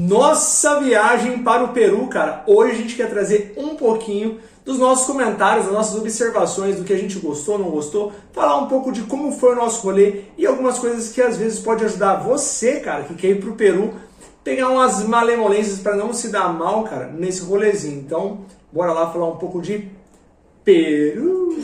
Nossa viagem para o Peru, cara. Hoje a gente quer trazer um pouquinho dos nossos comentários, das nossas observações, do que a gente gostou, não gostou, falar um pouco de como foi o nosso rolê e algumas coisas que às vezes pode ajudar você, cara, que quer ir para o Peru, pegar umas malemolências para não se dar mal, cara, nesse rolezinho. Então, bora lá falar um pouco de Peru.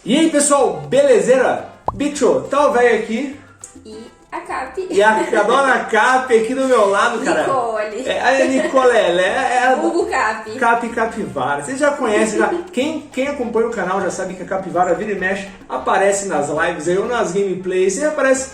E aí, pessoal, belezeira? Bicho, tá o velho aqui. E a Cap. E a dona Cap aqui do meu lado, cara. Nicole. A Nicole, é a Hugo Cap. Capivara. Vocês já conhecem, já. Quem acompanha o canal já sabe que a Capivara vira e mexe, aparece nas lives, aí ou nas gameplays, e aparece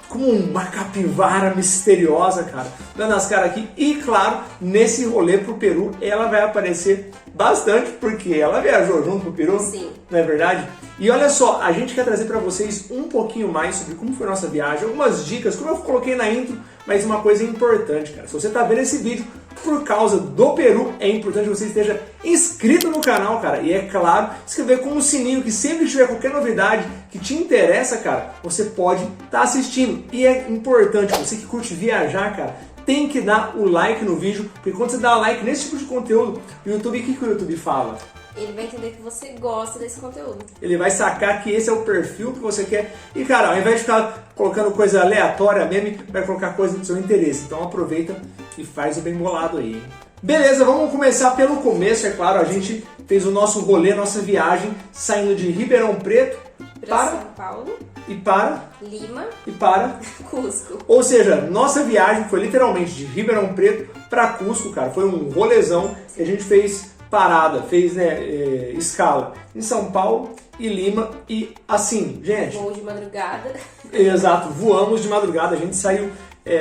como uma capivara misteriosa, cara, dando as caras aqui. E claro, nesse rolê pro Peru, ela vai aparecer bastante, porque ela viajou junto pro Peru. Sim. Não é verdade? E olha só, a gente quer trazer para vocês um pouquinho mais sobre como foi a nossa viagem, algumas dicas, como eu coloquei na intro, mas uma coisa importante, cara. Se você tá vendo esse vídeo por causa do Peru, é importante que você esteja inscrito no canal, cara. E é claro, inscrever com o sininho, que sempre que tiver qualquer novidade que te interessa, cara, você pode estar assistindo. E é importante, você que curte viajar, cara, tem que dar o like no vídeo, porque quando você dá like nesse tipo de conteúdo, o YouTube, o que o YouTube fala? Ele vai entender que você gosta desse conteúdo. Ele vai sacar que esse é o perfil que você quer. E, cara, ao invés de ficar colocando coisa aleatória mesmo, vai colocar coisa do seu interesse. Então aproveita e faz o bem bolado aí. Beleza, vamos começar pelo começo, é claro. A gente fez o nosso rolê, nossa viagem, saindo de Ribeirão Preto para São Paulo, e para Lima e para Cusco. Ou seja, nossa viagem foi literalmente de Ribeirão Preto para Cusco, cara. Foi um rolezão que a gente fez parada, fez, né, escala em São Paulo e Lima. E assim, gente, Voo de madrugada. exato, voamos de madrugada. A gente saiu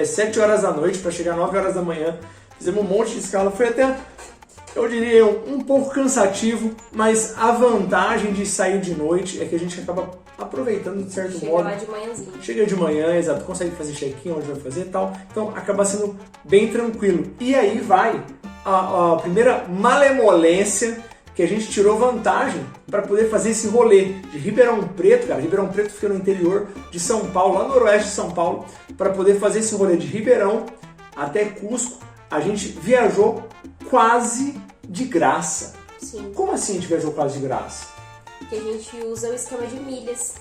7 horas da noite para chegar 9 horas da manhã. Fizemos um monte de escala, foi até, eu diria, um pouco cansativo, mas a vantagem de sair de noite é que a gente acaba aproveitando de certo Chega modo. lá de manhãzinho. Chega de manhã, exato, consegue fazer check-in onde vai fazer e tal, então acaba sendo bem tranquilo. E aí vai a primeira malemolência que a gente tirou vantagem para poder fazer esse rolê de Ribeirão Preto, cara. Ribeirão Preto fica no interior de São Paulo, lá no noroeste de São Paulo, para poder fazer esse rolê de Ribeirão até Cusco. A gente viajou quase de graça. Sim. Como assim a gente viajou quase de graça? Porque a gente usa o esquema de milhas.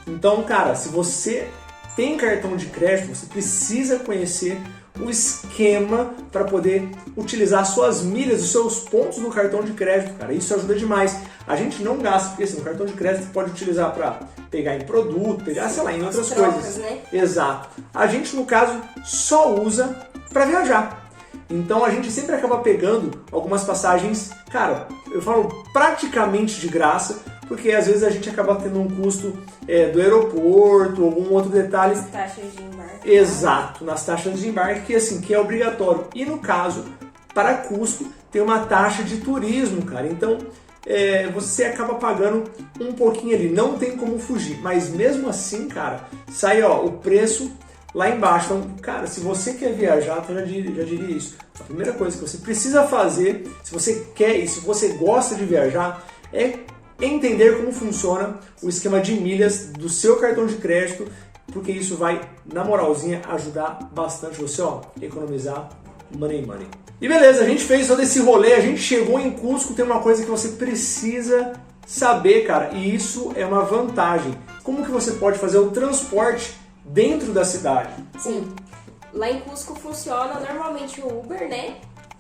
Então, cara, se você tem cartão de crédito, você precisa conhecer o esquema para poder utilizar suas milhas, os seus pontos no cartão de crédito, cara. Isso ajuda demais. A gente não gasta, porque assim, o cartão de crédito você pode utilizar para pegar em produto, pegar, sei lá, em outras coisas. Né? Exato. A gente, no caso, só usa para viajar. Então a gente sempre acaba pegando algumas passagens, cara, eu falo praticamente de graça, porque às vezes a gente acaba tendo um custo do aeroporto, algum outro detalhe. As taxas de embarque. Exato, nas taxas de embarque, que é obrigatório. E no caso, para Cusco, tem uma taxa de turismo, cara. Então você acaba pagando um pouquinho ali, não tem como fugir. Mas mesmo assim, cara, sai o preço lá embaixo. Então, cara, se você quer viajar, eu já diria isso. A primeira coisa que você precisa fazer, se você quer e se você gosta de viajar, é entender como funciona o esquema de milhas do seu cartão de crédito, porque isso vai, na moralzinha, ajudar bastante você, economizar money. E beleza, a gente fez todo esse rolê, a gente chegou em Cusco, tem uma coisa que você precisa saber, cara, e isso é uma vantagem. Como que você pode fazer o transporte dentro da cidade? Sim. Lá em Cusco funciona normalmente o Uber, né?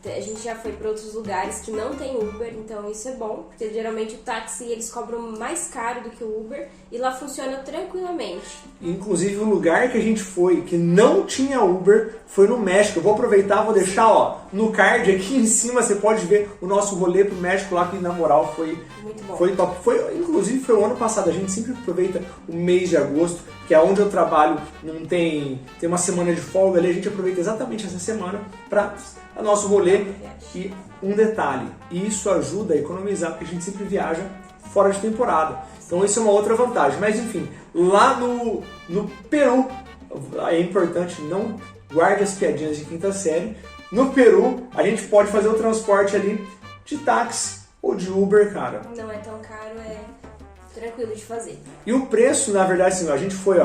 A gente já foi para outros lugares que não tem Uber, então isso é bom, porque geralmente o táxi eles cobram mais caro do que o Uber e lá funciona tranquilamente. Inclusive o lugar que a gente foi, que não tinha Uber, foi no México. Eu vou aproveitar, vou deixar no card aqui em cima, você pode ver o nosso rolê pro México lá, que na moral foi muito bom. Foi top. Inclusive foi o ano passado, a gente sempre aproveita o mês de agosto, que é onde eu trabalho, não tem uma semana de folga ali, a gente aproveita exatamente essa semana para o nosso rolê. E um detalhe, isso ajuda a economizar, porque a gente sempre viaja fora de temporada. Então isso é uma outra vantagem. Mas enfim, lá no Peru, é importante, não guarde as piadinhas de quinta série. No Peru, a gente pode fazer o transporte ali de táxi ou de Uber, cara. Não é tão caro, é tranquilo de fazer. E o preço, na verdade, assim, a gente foi,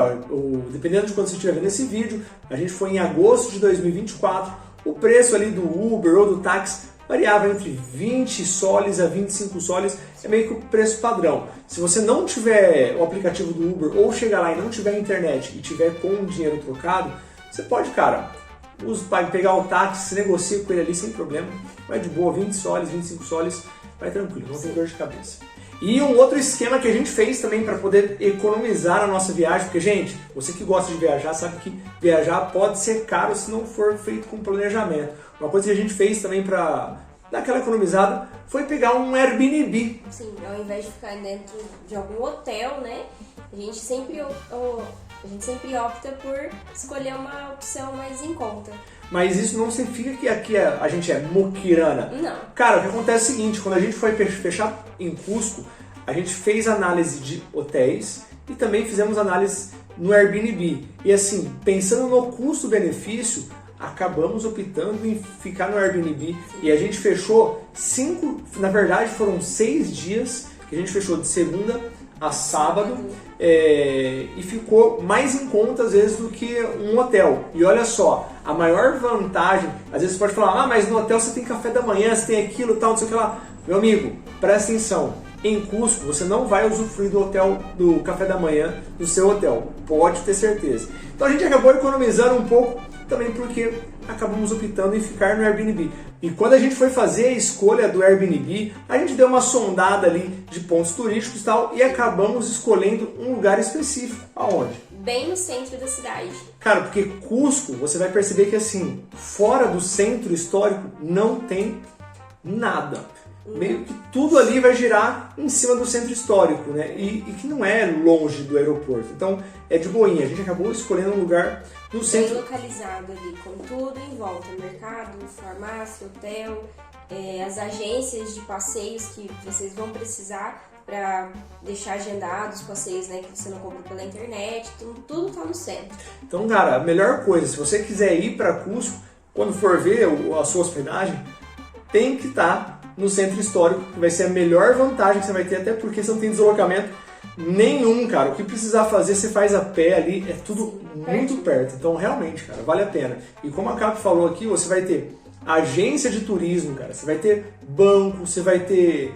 dependendo de quando você estiver vendo esse vídeo, a gente foi em agosto de 2024, o preço ali do Uber ou do táxi variava entre 20 soles a 25 soles, é meio que o preço padrão. Se você não tiver o aplicativo do Uber ou chegar lá e não tiver internet e tiver com o dinheiro trocado, você pode, cara, pegar o táxi, se negocia com ele ali sem problema, vai de boa, 20 soles, 25 soles, vai tranquilo, não tem dor de cabeça. E um outro esquema que a gente fez também para poder economizar a nossa viagem, porque, gente, você que gosta de viajar sabe que viajar pode ser caro se não for feito com planejamento. Uma coisa que a gente fez também para dar aquela economizada foi pegar um Airbnb. Sim, ao invés de ficar dentro de algum hotel, né, a gente sempre opta por escolher uma opção mais em conta. Mas isso não significa que aqui a gente é muquirana. Não. Cara, o que acontece é o seguinte, quando a gente foi fechar em Cusco, a gente fez análise de hotéis e também fizemos análise no Airbnb. E assim, pensando no custo-benefício, acabamos optando em ficar no Airbnb. E a gente fechou 6 dias, que a gente fechou de segunda a sábado. E ficou mais em conta às vezes do que um hotel. E olha só, a maior vantagem, às vezes você pode falar, mas no hotel você tem café da manhã, você tem aquilo, tal, não sei o que lá. Meu amigo, presta atenção, em Cusco você não vai usufruir do café da manhã do seu hotel, pode ter certeza. Então a gente acabou economizando um pouco também porque acabamos optando em ficar no Airbnb. E quando a gente foi fazer a escolha do Airbnb, a gente deu uma sondada ali de pontos turísticos e tal, e acabamos escolhendo um lugar específico. Aonde? Bem no centro da cidade. Cara, porque Cusco, você vai perceber que assim, fora do centro histórico não tem nada. Meio que tudo ali vai girar em cima do centro histórico, né? E que não é longe do aeroporto. Então é de boinha. A gente acabou escolhendo um lugar no centro. Bem localizado ali, com tudo em volta: mercado, farmácia, hotel, as agências de passeios que vocês vão precisar para deixar agendados os passeios, né, que você não compra pela internet. Tudo tá no centro. Então, cara, a melhor coisa, se você quiser ir para Cusco, quando for ver a sua hospedagem, tem que estar no centro histórico, que vai ser a melhor vantagem que você vai ter, até porque você não tem deslocamento nenhum, cara. O que precisar fazer, você faz a pé ali, é tudo muito perto. Então, realmente, cara, vale a pena. E como a Cap falou aqui, você vai ter agência de turismo, cara. Você vai ter banco, você vai ter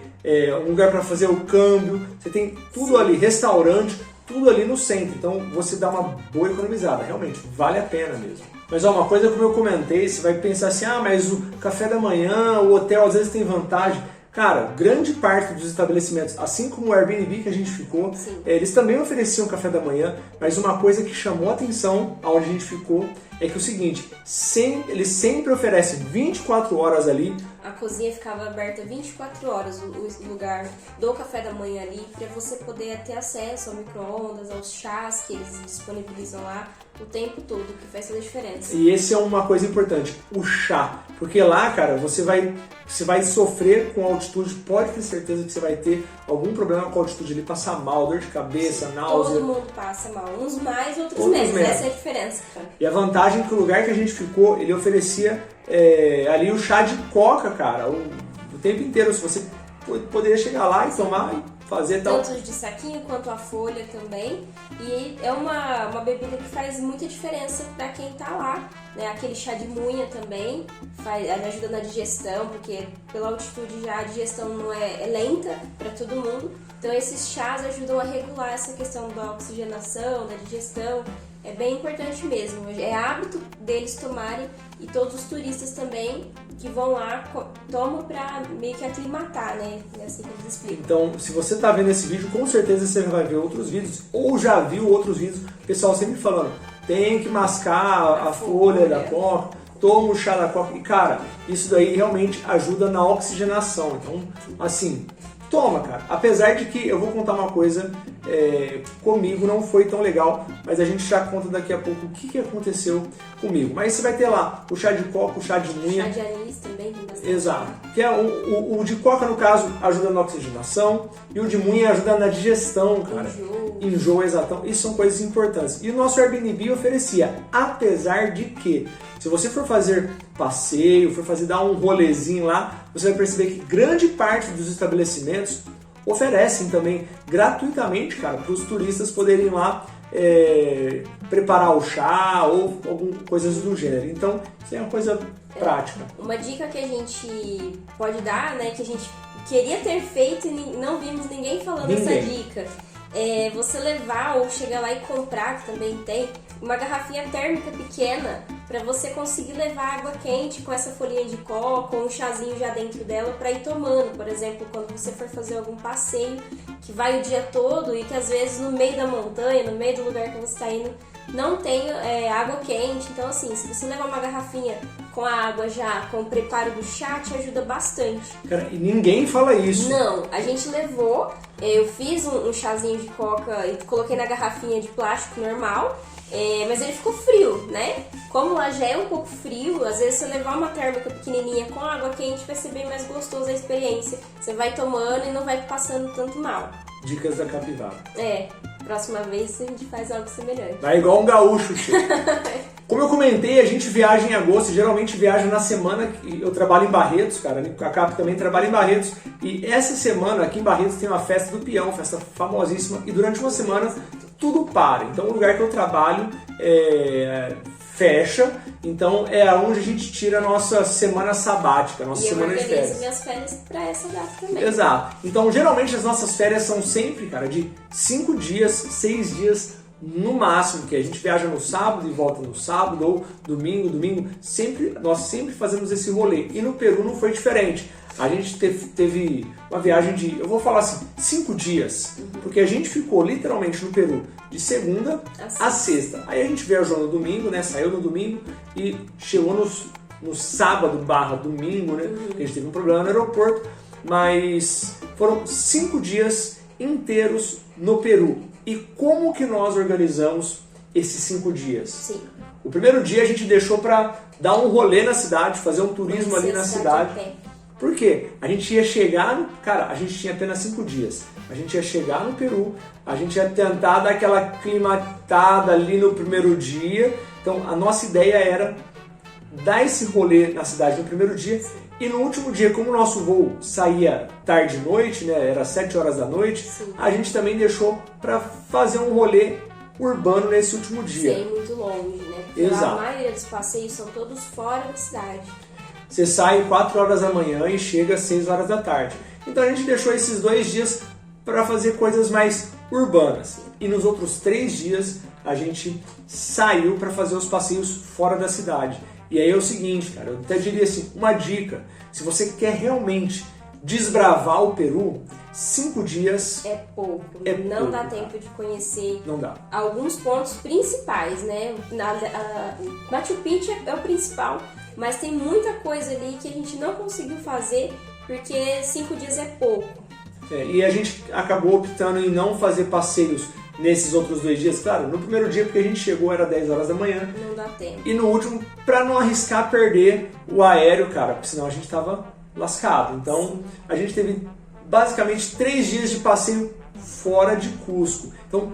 um lugar para fazer o câmbio, você tem tudo ali, restaurante, tudo ali no centro. Então, você dá uma boa economizada. Realmente, vale a pena mesmo. Mas uma coisa como eu comentei, você vai pensar assim, mas o café da manhã, o hotel às vezes tem vantagem. Cara, grande parte dos estabelecimentos, assim como o Airbnb que a gente ficou, eles também ofereciam café da manhã, mas uma coisa que chamou a atenção aonde a gente ficou é que é o seguinte, eles sempre oferecem 24 horas ali. A cozinha ficava aberta 24 horas, o lugar do café da manhã ali, para você poder ter acesso ao micro-ondas, aos chás que eles disponibilizam lá o tempo todo, que faz toda a diferença. E esse é uma coisa importante, o chá. Porque lá, cara, você vai sofrer com altitude, pode ter certeza que você vai ter algum problema com altitude ali, passar mal, dor de cabeça, náusea. Todo mundo passa mal, uns mais, outros menos. Essa é a diferença, cara. E a vantagem é que o lugar que a gente ficou, ele oferecia ali o chá de coca, cara, o tempo inteiro. Se você poderia chegar lá e tomar e fazer tal. Tanto de saquinho quanto a folha também. E é uma bebida que faz muita diferença para quem tá lá, né? Aquele chá de munha também ajuda na digestão, porque pela altitude já a digestão não é lenta para todo mundo. Então esses chás ajudam a regular essa questão da oxigenação, da digestão. É bem importante mesmo. É hábito deles tomarem, e todos os turistas também que vão lá tomam para meio que aclimatar, né? É assim que eles explicam. Então, se você tá vendo esse vídeo, com certeza você vai ver outros vídeos, ou já viu outros vídeos, o pessoal sempre falando, tem que mascar a folha da coca, toma o chá da coca. E cara, isso daí realmente ajuda na oxigenação. Então, assim, toma, cara. Apesar de que eu vou contar uma coisa, comigo não foi tão legal, mas a gente já conta daqui a pouco o que aconteceu comigo. Mas você vai ter lá o chá de coca, o chá de munha. Chá de anis também tem bastante. Exato. Que é o de coca, no caso, ajuda na oxigenação, e o de munha ajuda na digestão, cara. Enjoo, exatão. Isso são coisas importantes. E o nosso Airbnb oferecia, apesar de que Se você for fazer passeio, for dar um rolezinho lá, você vai perceber que grande parte dos estabelecimentos oferecem também gratuitamente, cara, para os turistas poderem ir lá preparar o chá ou coisas do gênero. Então, isso é uma coisa prática. Uma dica que a gente pode dar, né, que a gente queria ter feito e não vimos ninguém falando essa dica, é você levar ou chegar lá e comprar, que também tem, uma garrafinha térmica pequena para você conseguir levar água quente com essa folhinha de coco ou um chazinho já dentro dela para ir tomando. Por exemplo, quando você for fazer algum passeio que vai o dia todo e que às vezes no meio da montanha, no meio do lugar que você está indo, não tem água quente. Então assim, se você levar uma garrafinha com a água já, com o preparo do chá, te ajuda bastante. Cara, e ninguém fala isso. Não, a gente levou, eu fiz um chazinho de coca e coloquei na garrafinha de plástico normal, mas ele ficou frio, né? Como lá já é um pouco frio, às vezes você levar uma térmica pequenininha com água quente vai ser bem mais gostoso a experiência. Você vai tomando e não vai passando tanto mal. Dicas da Capivara. Próxima vez a gente faz algo semelhante. Vai igual um gaúcho, tio. Como eu comentei, a gente viaja em agosto, geralmente viaja na semana que eu trabalho em Barretos, cara, a Cap também trabalha em Barretos, e essa semana aqui em Barretos tem uma festa do peão, festa famosíssima, e durante uma semana tudo para. Então o lugar que eu trabalho fecha, então é onde a gente tira a nossa semana sabática, a nossa semana de férias. E eu organizo minhas férias para essa data também. Exato. Então geralmente as nossas férias são sempre, cara, de 5 dias, 6 dias no máximo, que a gente viaja no sábado e volta no sábado, ou domingo, nós sempre fazemos esse rolê. E no Peru não foi diferente. A gente teve uma viagem de, eu vou falar assim, 5 dias, porque a gente ficou literalmente no Peru de segunda a sexta. Aí a gente viajou no domingo, né, saiu no domingo e chegou no sábado / domingo, né, a gente teve um problema no aeroporto, mas foram 5 dias inteiros no Peru. E como que nós organizamos esses 5 dias? Sim. O primeiro dia a gente deixou para dar um rolê na cidade, fazer um turismo ali na cidade. Por quê? A gente ia chegar, a gente tinha apenas 5 dias. A gente ia chegar no Peru, a gente ia tentar dar aquela aclimatada ali no primeiro dia. Então a nossa ideia era dar esse rolê na cidade no primeiro dia. E no último dia, como o nosso voo saía tarde e noite, né, era 7 horas da noite, sim, a gente também deixou para fazer um rolê urbano nesse último dia. Sem muito longe, né? Porque exato, a maioria dos passeios são todos fora da cidade. Você sai 4 horas da manhã e chega às 6 horas da tarde. Então a gente deixou esses 2 dias para fazer coisas mais urbanas. E nos outros 3 dias a gente saiu para fazer os passeios fora da cidade. E aí é o seguinte, cara, eu até diria assim, uma dica, se você quer realmente desbravar o Peru, 5 dias é pouco, não dá tempo de conhecer alguns pontos principais, né? Machu Picchu é o principal, mas tem muita coisa ali que a gente não conseguiu fazer porque 5 dias é pouco. E a gente acabou optando em não fazer passeios nesses outros 2 dias, claro, no primeiro dia porque a gente chegou era 10 horas da manhã. Não dá tempo. E no último, para não arriscar perder o aéreo, cara, porque senão a gente tava lascado. Então, sim, a gente teve basicamente 3 dias de passeio fora de Cusco. Então,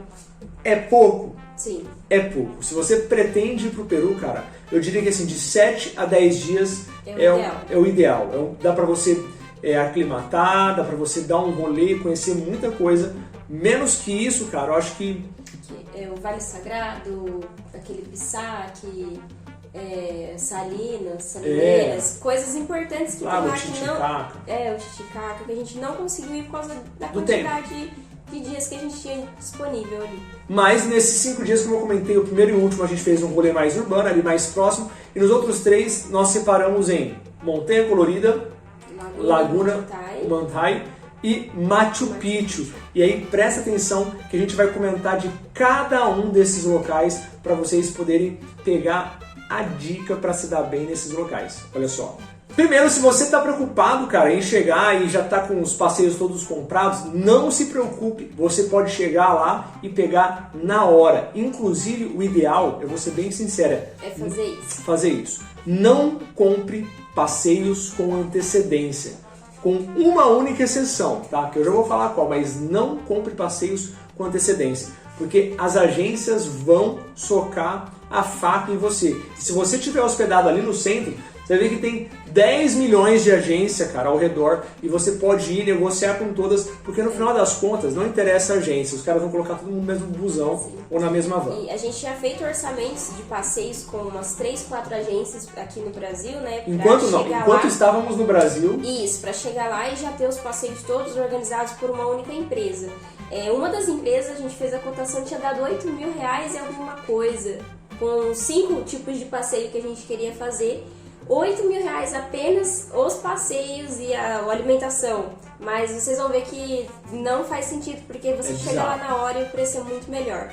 é pouco? Sim. É pouco. Se você pretende ir pro Peru, cara, eu diria que assim, de 7 a 10 dias é o ideal. Dá para você aclimatar, dá para você dar um rolê, conhecer muita coisa. Menos que isso, cara, eu acho que... o Vale Sagrado, aquele Pissaque, Salineiras, coisas importantes que tem lá o Titicaca. O Titicaca, que a gente não conseguiu ir por causa da quantidade de dias que a gente tinha disponível ali. Mas nesses 5 dias, como eu comentei, o primeiro e o último a gente fez um rolê mais urbano, ali mais próximo, e nos outros 3 nós separamos em Montanha Colorida, Laguna Mantai e Machu Picchu. E aí presta atenção que a gente vai comentar de cada um desses locais para vocês poderem pegar a dica para se dar bem nesses locais. Olha só. Primeiro, se você está preocupado, cara, em chegar e já está com os passeios todos comprados, não se preocupe. Você pode chegar lá e pegar na hora. Inclusive, o ideal, eu vou ser bem sincera, é fazer isso. Fazer isso. Não compre passeios com antecedência. Com uma única exceção, tá? Que eu já vou falar qual, mas não compre passeios com antecedência, porque as agências vão socar a faca em você. Se você estiver hospedado ali no centro, você vê que tem 10 milhões de agência, cara, ao redor, e você pode ir negociar com todas, porque no final das contas não interessa a agência, os caras vão colocar tudo no mesmo busão. Sim. Ou na mesma van. E a gente tinha feito orçamentos de passeios com umas 3, 4 agências aqui no Brasil, né? Enquanto estávamos no Brasil. Isso, para chegar lá e já ter os passeios todos organizados por uma única empresa. Uma das empresas, a gente fez a cotação, tinha dado R$8 mil e alguma coisa, com 5 tipos de passeio que a gente queria fazer. R$8 mil apenas os passeios e a alimentação. Mas vocês vão ver que não faz sentido, porque você chega lá na hora e o preço é muito melhor.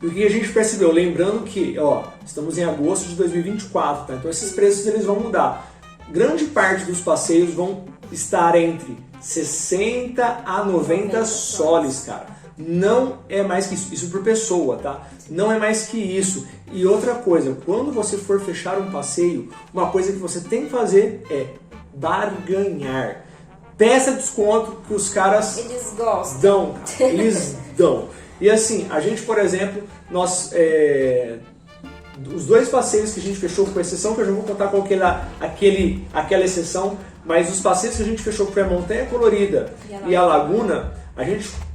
E o que a gente percebeu? Lembrando que, estamos em agosto de 2024, tá? Então esses preços eles vão mudar. Grande parte dos passeios vão estar entre 60 a 90 soles, cara. Não é mais que isso. Isso por pessoa, tá? Não é mais que isso. E outra coisa, quando você for fechar um passeio, uma coisa que você tem que fazer é barganhar. Peça desconto que os caras eles gostam. Dão, cara. Eles dão. E assim, a gente, por exemplo, nós... os 2 passeios que a gente fechou, com exceção que eu já vou contar qual que era aquela exceção, mas os passeios que a gente fechou, que foi a Montanha Colorida e a Laguna,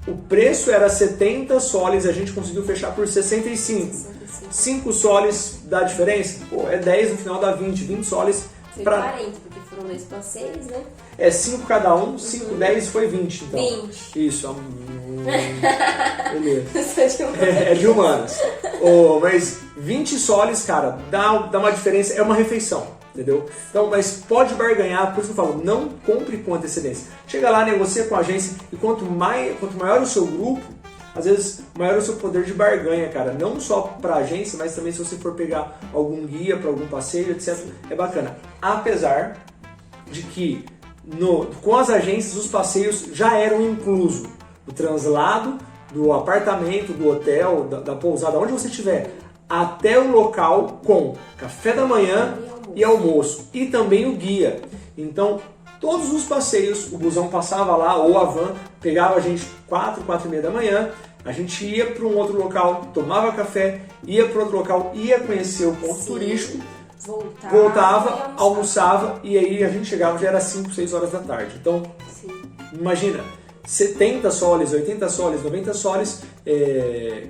o preço era 70 soles, a gente conseguiu fechar por 65. 5 soles dá diferença? Pô, é 10, no final dá 20 soles. Foi 40, porque foram 2 passeios, né? 5 cada um, 5, 10 foi 20, então. 20. Isso, beleza. É de humanas. Mas 20 soles, cara, dá uma diferença, é uma refeição, entendeu? Então, mas pode barganhar, por isso que eu falo, não compre com antecedência. Chega lá, negocia com a agência, e quanto maior o seu grupo, às vezes maior o seu poder de barganha, cara. Não só para a agência, mas também se você for pegar algum guia para algum passeio, etc. É bacana. Apesar de que com as agências os passeios já eram inclusos. O translado do apartamento, do hotel, da pousada, onde você estiver, até o local com café da manhã e almoço. E também o guia. Então, todos os passeios, o busão passava lá, ou a van, pegava a gente 4, 4 e meia da manhã, a gente ia para um outro local, tomava café, ia para outro local, ia conhecer o ponto turístico, voltava, almoçava, e aí a gente chegava, já era 5, 6 horas da tarde. Então, imagina, 70 soles, 80 soles, 90 soles,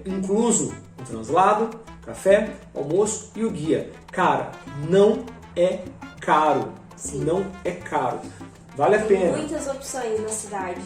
incluso o translado, café, almoço e o guia. Cara, não é caro. Sim. Não é caro. Vale a pena. Tem muitas opções na cidade,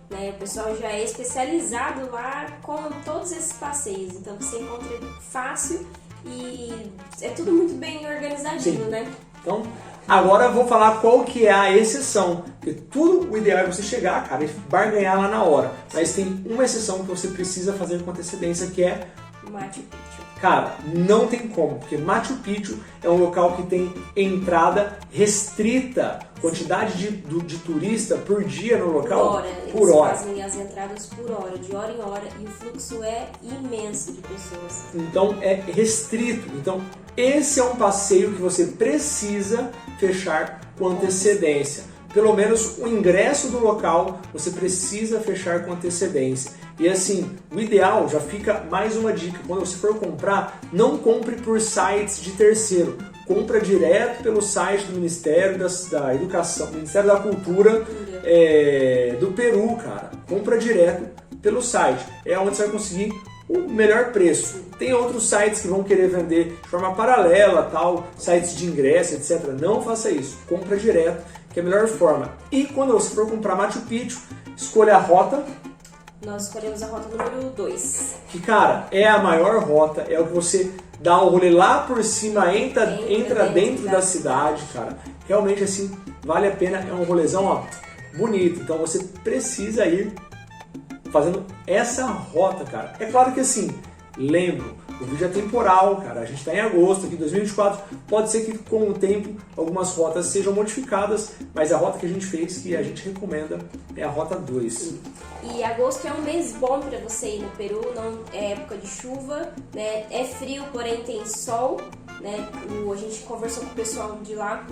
né? O pessoal já é especializado lá com todos esses passeios. Então você encontra fácil e é tudo muito bem organizadinho, né? Então, agora eu vou falar qual que é a exceção. Porque tudo o ideal é você chegar, cara, e barganhar lá na hora. Mas tem uma exceção que você precisa fazer com antecedência, que é Machu Picchu. Cara, não tem como, porque Machu Picchu é um local que tem entrada restrita, quantidade de turista por dia no local, por hora. Eles fazem as entradas por hora, de hora em hora, e o fluxo é imenso de pessoas. Então é restrito. Então esse é um passeio que você precisa fechar com antecedência. Pelo menos o ingresso do local você precisa fechar com antecedência. E assim, o ideal, já fica mais uma dica, quando você for comprar, não compre por sites de terceiro. Compra direto pelo site do Ministério da Educação, Ministério da Cultura do Peru, cara. Compra direto pelo site. É onde você vai conseguir o melhor preço. Tem outros sites que vão querer vender de forma paralela, tal, sites de ingresso, etc. Não faça isso. Compra direto, que é a melhor forma. E quando você for comprar Machu Picchu, escolha a rota. Nós escolhemos a rota número 2. Que, cara, é a maior rota, é o que você dá um rolê lá por cima, entra dentro da cidade, cara. Realmente, assim, vale a pena, é um rolezão, bonito. Então você precisa ir fazendo essa rota, cara. É claro que, assim, lembro, o vídeo é temporal, cara. A gente está em agosto, aqui 2024. Pode ser que com o tempo algumas rotas sejam modificadas, mas a rota que a gente fez, que a gente recomenda, é a rota 2. E agosto é um mês bom para você ir no Peru, não é época de chuva, né? É frio, porém tem sol, né? A gente conversou com o pessoal de lá.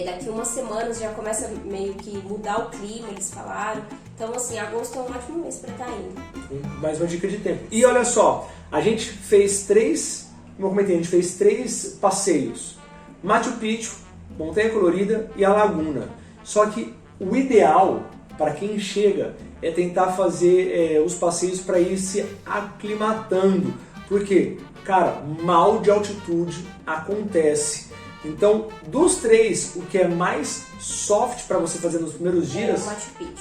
Daqui umas semanas já começa meio que mudar o clima, eles falaram. Então, assim, agosto é um ótimo mês para estar indo. Mais uma dica de tempo. E olha só, a gente fez 3 como eu comentei, a gente fez 3 passeios. Machu Picchu, Montanha Colorida e a Laguna. Só que o ideal para quem chega é tentar fazer os passeios para ir se aclimatando. Porque, cara, mal de altitude acontece. Então, dos 3, o que é mais soft para você fazer nos primeiros dias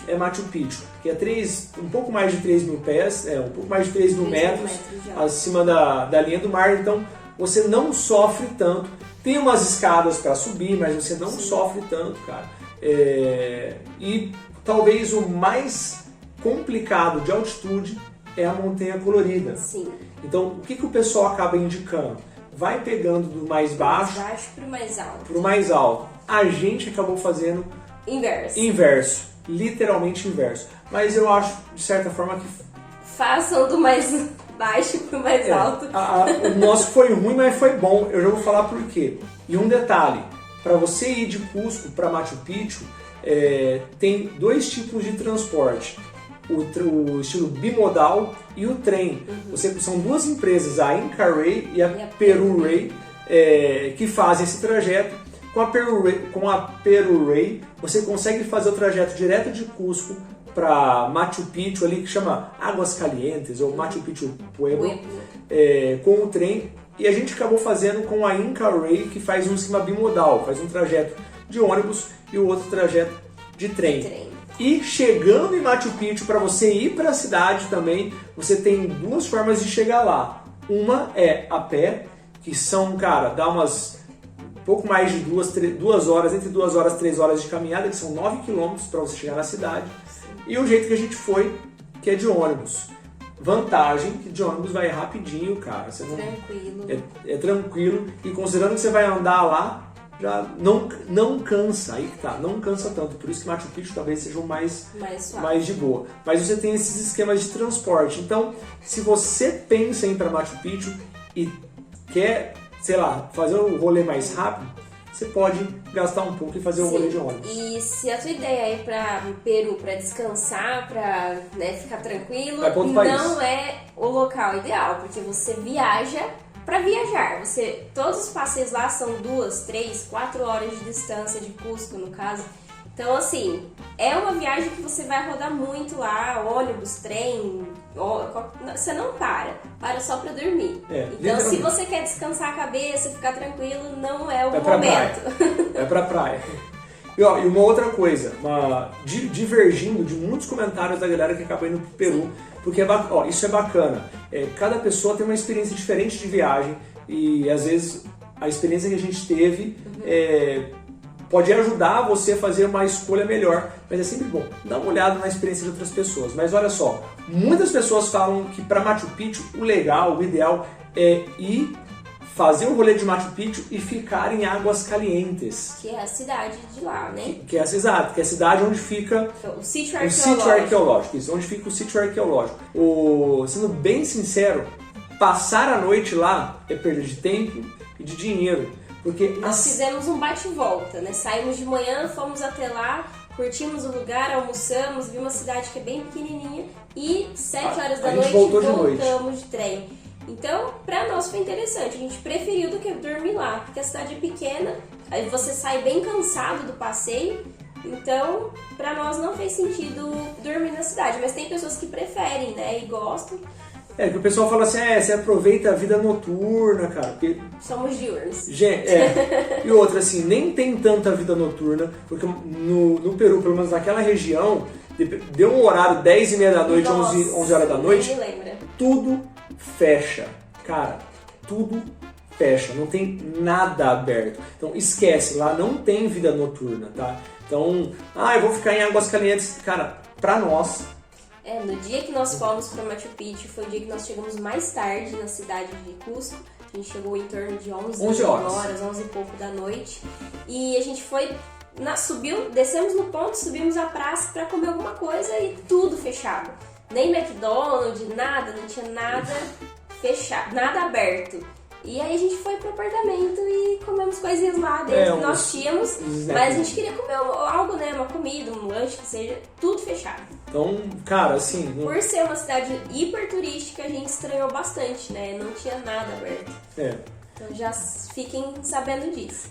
é Machu Picchu, que é um pouco mais de 3 mil pés, um pouco mais de 3 mil metros acima da linha do mar. Então, você não sofre tanto. Tem umas escadas para subir, mas você não sofre tanto, cara. E talvez o mais complicado de altitude é a Montanha Colorida. Sim. Então, o que o pessoal acaba indicando? Vai pegando do mais baixo para o mais alto. Pro mais alto. A gente acabou fazendo inverso, literalmente inverso. Mas eu acho, de certa forma, que façam do mais baixo pro mais alto. O nosso foi ruim, mas foi bom. Eu já vou falar por quê. E um detalhe, para você ir de Cusco para Machu Picchu, tem 2 tipos de transporte. O estilo bimodal e o trem. São 2 empresas, a Inca Rail e a Peru Rail, que fazem esse trajeto. Com a Peru Rail, você consegue fazer o trajeto direto de Cusco para Machu Picchu, ali que chama Águas Calientes, ou Machu Picchu Pueblo, com o trem. E a gente acabou fazendo com a Inca Rail, que faz um esquema bimodal, faz um trajeto de ônibus e o outro trajeto de trem. E chegando em Machu Picchu, para você ir para a cidade também, você tem 2 formas de chegar lá. Uma é a pé, que são, cara, dá pouco mais de 2 horas, entre 2 horas e 3 horas de caminhada, que são 9 quilômetros para você chegar na cidade. E o jeito que a gente foi, que é de ônibus. Vantagem que de ônibus vai rapidinho, cara. Tranquilo. É tranquilo. E considerando que você vai andar lá, já não cansa, aí que tá, não cansa tanto. Por isso que Machu Picchu talvez seja o mais de boa. Mas você tem esses esquemas de transporte. Então, se você pensa em ir para Machu Picchu e quer, sei lá, fazer um rolê mais rápido, você pode gastar um pouco e fazer um rolê de ônibus. E se a tua ideia é ir para Peru para descansar, para ficar tranquilo, não é o local ideal, porque você viaja para viajar. Todos os passeios lá são 2, 3, 4 horas de distância de Cusco, no caso. Então, assim, é uma viagem que você vai rodar muito lá, ônibus, trem, você não para só para dormir. Então, se você quer descansar a cabeça, ficar tranquilo, não é o momento. É pra praia. E uma outra coisa, divergindo de muitos comentários da galera que acaba indo pro Peru, porque isso é bacana. Cada pessoa tem uma experiência diferente de viagem e às vezes a experiência que a gente teve pode ajudar você a fazer uma escolha melhor, mas é sempre bom dar uma olhada na experiência de outras pessoas. Mas olha só, muitas pessoas falam que para Machu Picchu o ideal é ir fazer o rolê de Machu Picchu e ficar em Águas Calientes. Que é a cidade de lá, né? Que é a cidade onde fica o sítio arqueológico. Isso, onde fica o sítio arqueológico. Sendo bem sincero, passar a noite lá é perda de tempo e de dinheiro. Porque nós fizemos um bate-volta, né? Saímos de manhã, fomos até lá, curtimos o lugar, almoçamos, vimos uma cidade que é bem pequenininha e 7 horas da noite voltamos de trem. Então, pra nós foi interessante, a gente preferiu do que dormir lá, porque a cidade é pequena, aí você sai bem cansado do passeio, então pra nós não fez sentido dormir na cidade, mas tem pessoas que preferem, né, e gostam. Que o pessoal fala assim, você aproveita a vida noturna, cara. Porque... somos diurnos. E outra, assim, nem tem tanta vida noturna, porque no Peru, pelo menos naquela região, deu um horário 10h30 da noite, 11 horas da noite, me lembra. Tudo fecha. Cara, tudo fecha, não tem nada aberto. Então esquece, lá não tem vida noturna, tá? Então, eu vou ficar em Águas Calientes. Cara, pra nós... no dia que nós fomos para Machu Picchu, foi o dia que nós chegamos mais tarde na cidade de Cusco. A gente chegou em torno de 11 horas, 11 e pouco da noite. E a gente foi, descemos no ponto, subimos a praça para comer alguma coisa e tudo fechado. Nem McDonald's, nada, não tinha nada fechado, nada aberto. E aí a gente foi pro apartamento e comemos coisinhas lá dentro que nós tínhamos, mas a gente queria comer algo, né, uma comida, um lanche, que seja tudo fechado. Então, cara, assim... Por ser uma cidade hiper turística, a gente estranhou bastante, né? Não tinha nada aberto. Então já fiquem sabendo disso.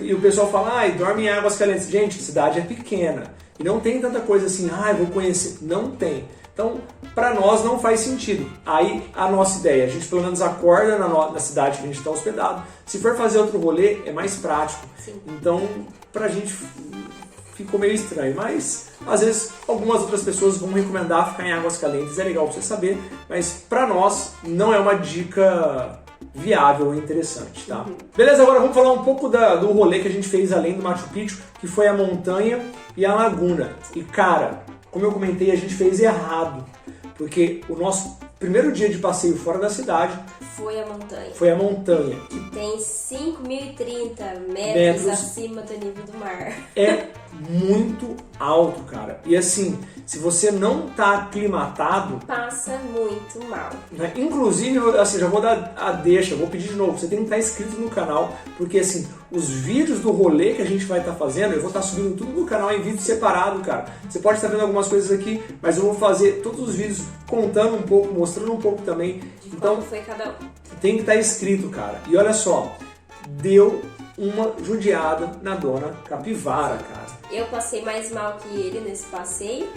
E o pessoal fala, dorme em Águas Calientes. Gente, a cidade é pequena. E não tem tanta coisa assim, eu vou conhecer. Não tem. Então, para nós não faz sentido. Aí a nossa ideia, a gente pelo menos acorda na cidade que a gente está hospedado. Se for fazer outro rolê, é mais prático. Sim. Então, pra gente ficou meio estranho. Mas, às vezes, algumas outras pessoas vão recomendar ficar em Águas Calientes. É legal você saber. Mas, pra nós, não é uma dica viável e interessante, tá? Beleza, agora vamos falar um pouco do rolê que a gente fez além do Machu Picchu, que foi a montanha e a laguna. E cara, como eu comentei, a gente fez errado, porque o nosso primeiro dia de passeio fora da cidade foi a montanha. Foi a montanha. Que tem 5.030 metros acima do nível do mar. É muito alto, cara. E assim, se você não tá aclimatado... Passa muito mal. Né? Inclusive, assim, já vou dar a deixa, vou pedir de novo, você tem que estar inscrito no canal, porque assim, os vídeos do rolê que a gente vai estar fazendo, eu vou estar subindo tudo no canal em vídeo separado, cara. Você pode estar vendo algumas coisas aqui, mas eu vou fazer todos os vídeos contando um pouco, mostrando um pouco também. Então, como foi cada um. Tem que estar inscrito, cara. E olha só, deu uma judiada na dona Capivara, cara. Eu passei mais mal que ele nesse passeio.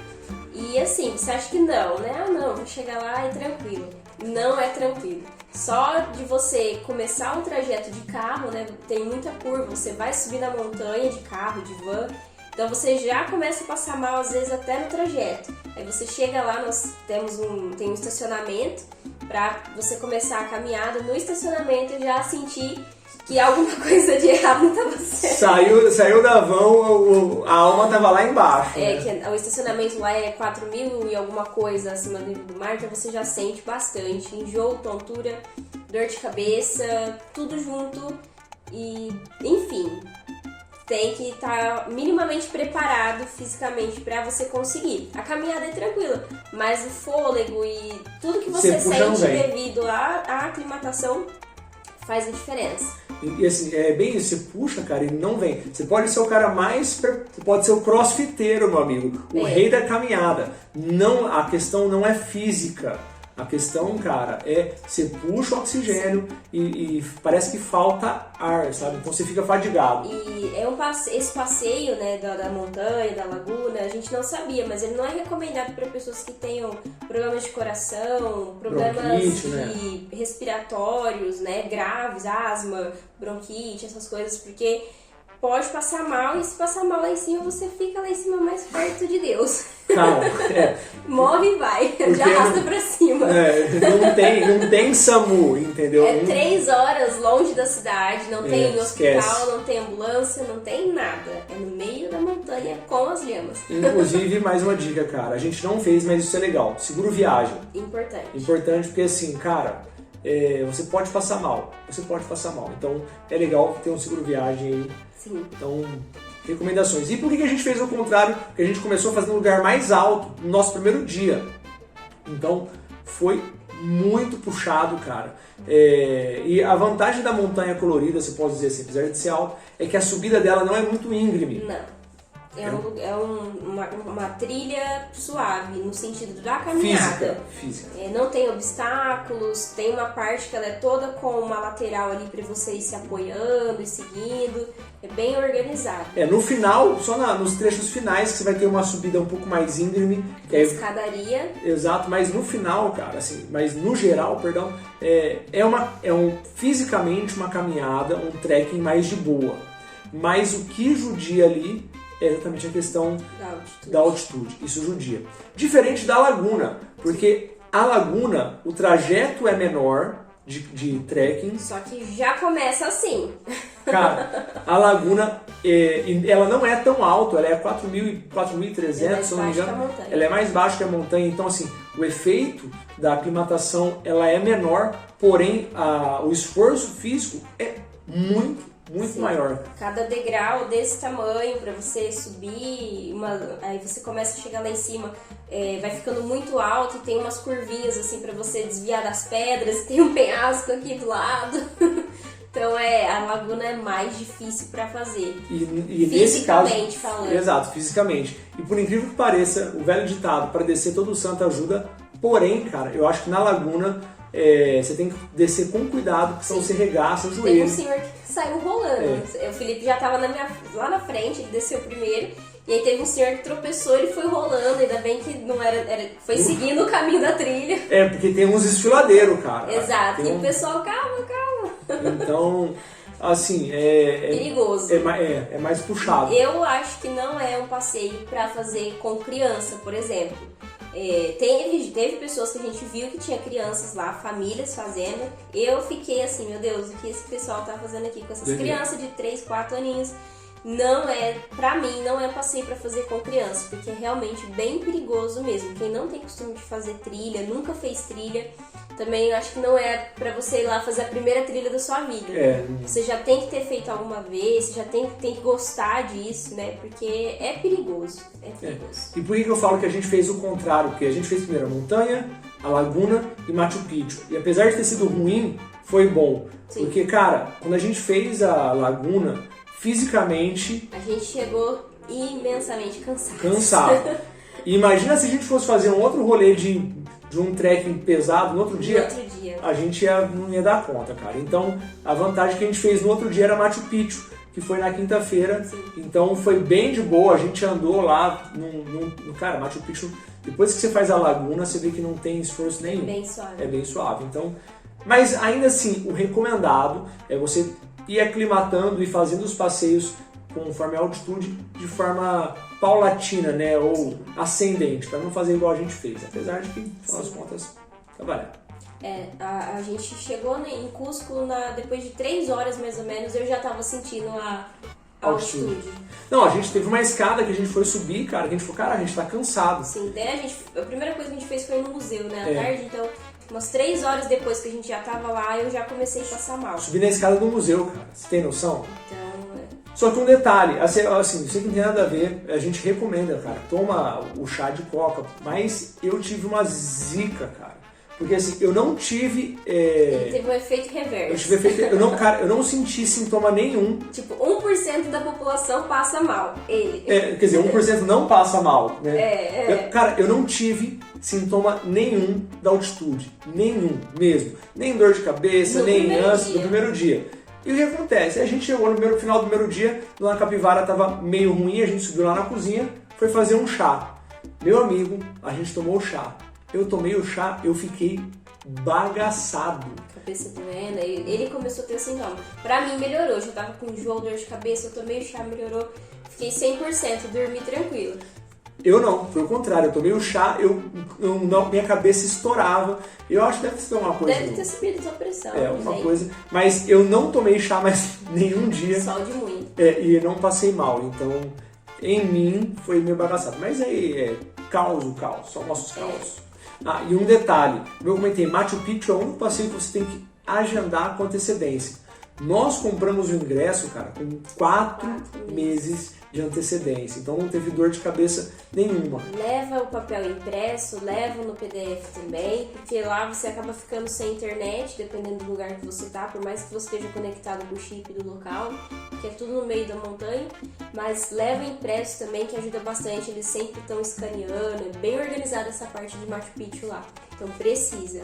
E assim, você acha que não, né? Não, vou chegar lá e tranquilo. Não é tranquilo. Só de você começar um trajeto de carro, né? Tem muita curva, você vai subir na montanha de carro, de van. Então você já começa a passar mal, às vezes até no trajeto. Aí você chega lá, nós tem um estacionamento para você começar a caminhada. No estacionamento eu já senti que alguma coisa de errado não estava certo. Saiu da van, a alma estava lá embaixo. É, né? Que o estacionamento lá é 4.000 e alguma coisa acima do nível do mar, então você já sente bastante. Enjoo, tontura, dor de cabeça, tudo junto. E, enfim, tem que estar minimamente preparado fisicamente para você conseguir. A caminhada é tranquila, mas o fôlego e tudo que você sente devido à aclimatação faz a diferença. E assim, é bem isso, você puxa, cara, e não vem. Você pode ser o cara você pode ser o crossfiteiro, meu amigo, o rei da caminhada. Não, a questão não é física. A questão, cara, é você puxa o oxigênio e parece que falta ar, sabe? Então você fica fadigado. E esse passeio, né, da montanha, da laguna, a gente não sabia, mas ele não é recomendado para pessoas que tenham problemas de coração, problemas respiratórios, né, graves, asma, bronquite, essas coisas, porque pode passar mal, e se passar mal lá em cima, você fica lá em cima mais perto de Deus. Calma, Morre e vai, já arrasta pra cima. Não tem SAMU, entendeu? 3 horas longe da cidade, não tem hospital, não tem ambulância, não tem nada. É no meio da montanha com as lhamas. Inclusive, mais uma dica, cara, a gente não fez, mas isso é legal. Seguro viagem. Importante porque assim, cara, você pode passar mal. Então é legal ter um seguro viagem aí. Sim. Então, recomendações. E por que a gente fez o contrário? Porque a gente começou fazendo um lugar mais alto no nosso primeiro dia. Então, foi muito puxado, cara. E a vantagem da montanha colorida, você pode dizer assim, apesar de ser alta, é que a subida dela não é muito íngreme. Não. É uma trilha suave, no sentido da caminhada. Física. Não tem obstáculos, tem uma parte que ela é toda com uma lateral ali para você ir se apoiando e seguindo. É bem organizado. No final, só nos trechos finais, que você vai ter uma subida um pouco mais íngreme. Escadaria. Exato, mas no final, cara, assim, mas no geral, perdão, fisicamente uma caminhada, um trekking mais de boa. Mas o que judia ali é exatamente a questão da altitude. Isso judia. Diferente da laguna, porque a laguna, o trajeto é menor de trekking. Só que já começa assim. Cara, a laguna, ela não é tão alta, ela é 4.300, se não me engano. Ela é mais baixa que a montanha, então assim, o efeito da aclimatação ela é menor, porém o esforço físico é muito muito Sim. maior. Cada degrau desse tamanho para você subir, aí você começa a chegar lá em cima, vai ficando muito alto e tem umas curvinhas assim para você desviar das pedras, tem um penhasco aqui do lado. Então a laguna é mais difícil para fazer. E nesse caso, fisicamente falando. Exato, fisicamente. E por incrível que pareça, o velho ditado, para descer todo santo ajuda, porém, cara, eu acho que na laguna você tem que descer com cuidado, porque senão você regaça o joelho. Tem um senhor que saiu rolando. O Felipe já estava lá na frente, ele desceu primeiro. E aí teve um senhor que tropeçou, ele foi rolando, ainda bem que não foi seguindo o caminho da trilha. Porque tem uns desfiladeiros, cara. Exato, e o pessoal, calma. Então, assim, perigoso. É mais puxado. Eu acho que não é um passeio para fazer com criança, por exemplo. Teve pessoas que a gente viu que tinha crianças lá, famílias fazendo. Eu fiquei assim, meu Deus, o que esse pessoal tá fazendo aqui com essas crianças de 3, 4 aninhos? Pra mim, não é passeio pra fazer com criança, porque é realmente bem perigoso mesmo. Quem não tem costume de fazer trilha, nunca fez trilha, também eu acho que não é pra você ir lá fazer a primeira trilha da sua vida. Você já tem que ter feito alguma vez, você já tem que gostar disso, né? Porque é perigoso, E por que eu falo que a gente fez o contrário? Porque a gente fez primeiro a montanha, a laguna e Machu Picchu. E apesar de ter sido ruim, foi bom. Sim. Porque, cara, quando a gente fez a laguna, fisicamente... A gente chegou imensamente cansado. E imagina se a gente fosse fazer um outro rolê de um trekking pesado no outro dia. A gente não ia dar conta, cara. Então, a vantagem que a gente fez no outro dia era Machu Picchu, que foi na quinta-feira. Então, foi bem de boa. A gente andou lá cara, Machu Picchu, depois que você faz a laguna, você vê que não tem esforço nenhum. É bem suave. Então, mas ainda assim, o recomendado é você ir aclimatando e fazendo os passeios conforme a altitude de forma paulatina, né, ou ascendente, para não fazer igual a gente fez, apesar de que, no final das contas, trabalhar. A gente chegou em Cusco depois de 3 horas mais ou menos, eu já estava sentindo a altitude. Não, a gente teve uma escada que a gente foi subir, cara, a gente falou, cara, a gente tá cansado. Sim, daí a primeira coisa que a gente fez foi no museu, né, à tarde, então... Umas 3 horas depois que a gente já tava lá, eu já comecei a passar mal. Subi na escada do museu, cara. Você tem noção? Então... Só que um detalhe, assim, isso que não tem nada a ver, a gente recomenda, cara. Toma o chá de coca, mas eu tive uma zica, cara. Porque assim, eu não tive... Ele teve um efeito reverso. Eu não senti sintoma nenhum. Tipo, 1% da população passa mal. Quer dizer, 1% não passa mal, né? Cara, eu não tive sintoma nenhum da altitude. Nenhum, mesmo. Nem dor de cabeça, nem ânsia no primeiro dia. E o que acontece? A gente chegou no final do primeiro dia, Dona Capivara tava meio ruim, a gente subiu lá na cozinha, foi fazer um chá. Meu amigo, a gente tomou o chá. Eu tomei o chá, eu fiquei bagaçado. Cabeça doendo, ele começou a ter sintoma. Pra mim melhorou, eu já tava com enjoo, dor de cabeça, eu tomei o chá, melhorou. Fiquei 100%, dormi tranquilo. Eu não, foi o contrário, eu tomei o chá, minha cabeça estourava. Eu acho que deve ser uma coisa... Deve ter subido a sua pressão. Uma coisa, mas eu não tomei chá mais nenhum dia. Sol de moinho. E não passei mal, então em mim foi meio bagaçado. Mas aí caos, só nossos caos. E um detalhe, eu comentei, Machu Picchu é o único passeio que você tem que agendar com antecedência. Nós compramos o ingresso, cara, com 4 meses de antecedência, então não teve dor de cabeça nenhuma. Leva o papel impresso, leva no PDF também, porque lá você acaba ficando sem internet, dependendo do lugar que você tá, por mais que você esteja conectado com o chip do local, que é tudo no meio da montanha, mas leva impresso também, que ajuda bastante, eles sempre estão escaneando, é bem organizada essa parte de Machu Picchu lá, então precisa.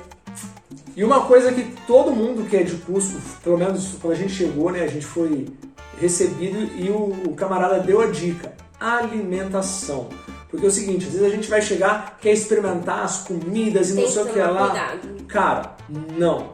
E uma coisa que todo mundo que é de Cusco, pelo menos quando a gente chegou, né, a gente foi recebido e o camarada deu a dica, alimentação. Porque é o seguinte, às vezes a gente vai chegar, quer experimentar as comidas e não sei o que lá. Cuidado. Cara, não,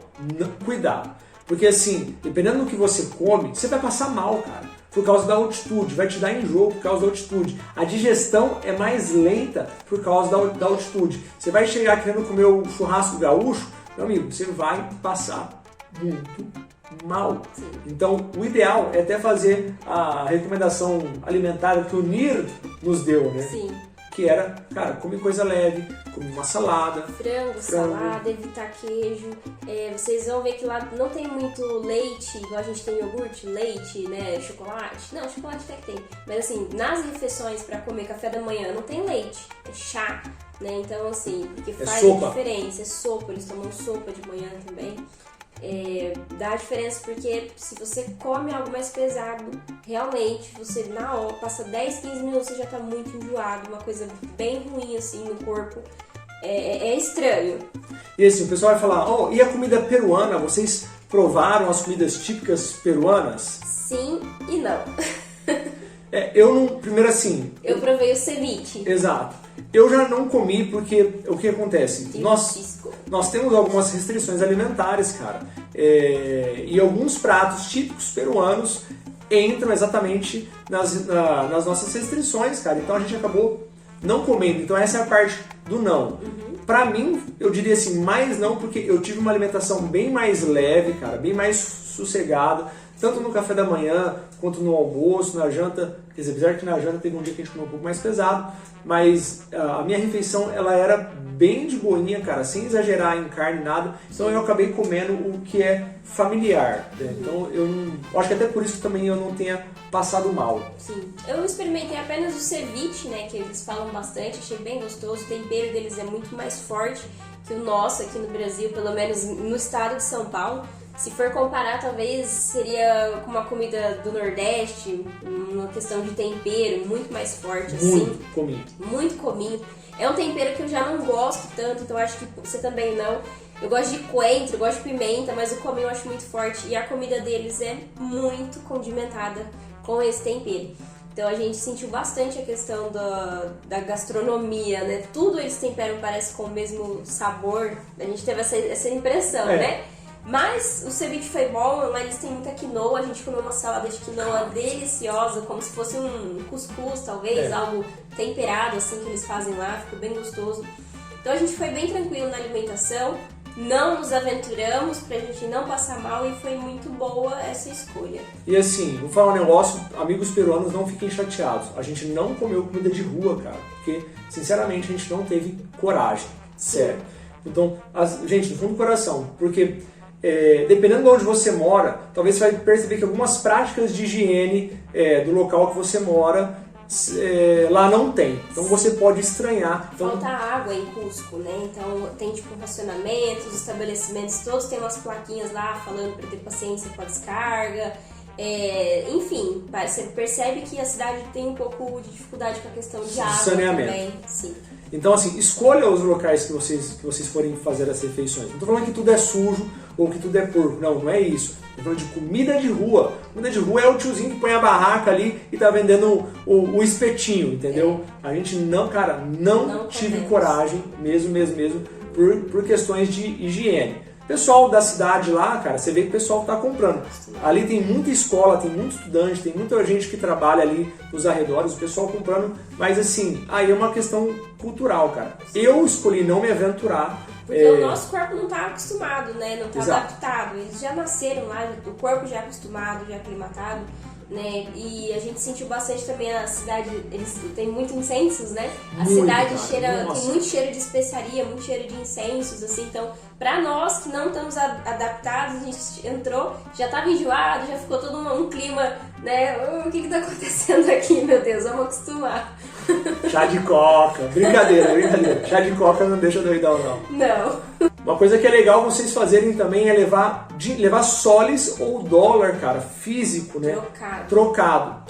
cuidado. Porque assim, dependendo do que você come, você vai passar mal, cara. Por causa da altitude, vai te dar enjoo por causa da altitude. A digestão é mais lenta por causa da altitude. Você vai chegar querendo comer o churrasco gaúcho, meu amigo, você vai passar muito mal. Sim. Então, o ideal é até fazer a recomendação alimentar que o NIR nos deu, né? Sim. que era, cara, comer coisa leve, comer uma salada. Frango, salada, evitar queijo. Vocês vão ver que lá não tem muito leite, igual a gente tem iogurte, leite, né, chocolate. Não, chocolate até que tem. Mas assim, nas refeições para comer café da manhã não tem leite, é chá, né? Então assim, porque faz a diferença, é sopa, eles tomam sopa de manhã também. Dá diferença porque se você come algo mais pesado, realmente você na hora, passa 10, 15 minutos você já tá muito enjoado, uma coisa bem ruim assim no corpo, é estranho. E assim, o pessoal vai falar, e a comida peruana, vocês provaram as comidas típicas peruanas? Sim e não. Eu não, primeiro assim... Eu provei o ceviche. Exato. Eu já não comi porque o que acontece? Nós temos algumas restrições alimentares, cara. E alguns pratos típicos peruanos entram exatamente nas nossas restrições, cara. Então a gente acabou não comendo. Então essa é a parte do não. Pra mim, eu diria assim, mais não, porque eu tive uma alimentação bem mais leve, cara, bem mais sossegada, tanto no café da manhã, quanto no almoço, na janta. Quer dizer, apesar que na janta teve um dia que a gente comeu um pouco mais pesado, mas a minha refeição, ela era bem de boinha, cara, sem exagerar em carne, nada. Então eu acabei comendo o que é familiar, né? Então eu acho que até por isso que também eu não tenha passado mal. Sim, eu experimentei apenas o ceviche, né, que eles falam bastante, achei bem gostoso. O tempero deles é muito mais forte que o nosso aqui no Brasil, pelo menos no estado de São Paulo. Se for comparar, talvez seria com uma comida do Nordeste, uma questão de tempero muito mais forte, assim. Muito cominho. É um tempero que eu já não gosto tanto, então acho que você também não. Eu gosto de coentro, eu gosto de pimenta, mas o cominho eu acho muito forte. E a comida deles é muito condimentada com esse tempero. Então a gente sentiu bastante a questão da gastronomia, né? Tudo eles temperam, parece com o mesmo sabor. A gente teve essa impressão, né? Mas o ceviche foi bom, lá eles têm muita quinoa, a gente comeu uma salada de quinoa deliciosa, como se fosse um cuscuz, talvez, algo temperado assim que eles fazem lá, ficou bem gostoso. Então a gente foi bem tranquilo na alimentação, não nos aventuramos pra gente não passar mal e foi muito boa essa escolha. E assim, vou falar um negócio, amigos peruanos, não fiquem chateados, a gente não comeu comida de rua, cara, porque sinceramente a gente não teve coragem, sério. Então, gente, do fundo do coração, porque... dependendo de onde você mora, talvez você vai perceber que algumas práticas de higiene do local que você mora lá não tem. Então você pode estranhar. Então... Falta água em Cusco, né? Então tem tipo racionamentos, os estabelecimentos todos têm umas plaquinhas lá falando para ter paciência com a descarga. Enfim, você percebe que a cidade tem um pouco de dificuldade com a questão de água também. Sim. Então, assim, escolha os locais que vocês forem fazer as refeições. Não estou falando que tudo é sujo ou que tudo é porco. Não, não é isso. Estou falando de comida de rua. Comida de rua é o tiozinho que põe a barraca ali e tá vendendo o espetinho, entendeu? A gente não, cara, não tive coragem, mesmo, por questões de higiene. Pessoal da cidade lá, cara, você vê que o pessoal tá comprando. Ali tem muita escola, tem muito estudante, tem muita gente que trabalha ali nos arredores, o pessoal comprando. Mas assim, aí é uma questão cultural, cara. Eu escolhi não me aventurar. Porque o nosso corpo não tá acostumado, né? Não tá adaptado. Eles já nasceram lá, o corpo já é acostumado, já é aclimatado, né? E a gente sentiu bastante também a cidade, eles têm muito incensos, né? A cidade tem muito cheiro de especiaria, muito cheiro de incensos, assim. Então, pra nós que não estamos adaptados, a gente entrou, já tava enjoado, já ficou todo um clima, né? O que tá acontecendo aqui, meu Deus? Vamos acostumar. Chá de coca, brincadeira. Chá de coca não deixa doidão, não. Não. Uma coisa que é legal vocês fazerem também é levar soles ou dólar, cara, físico, né? Trocado.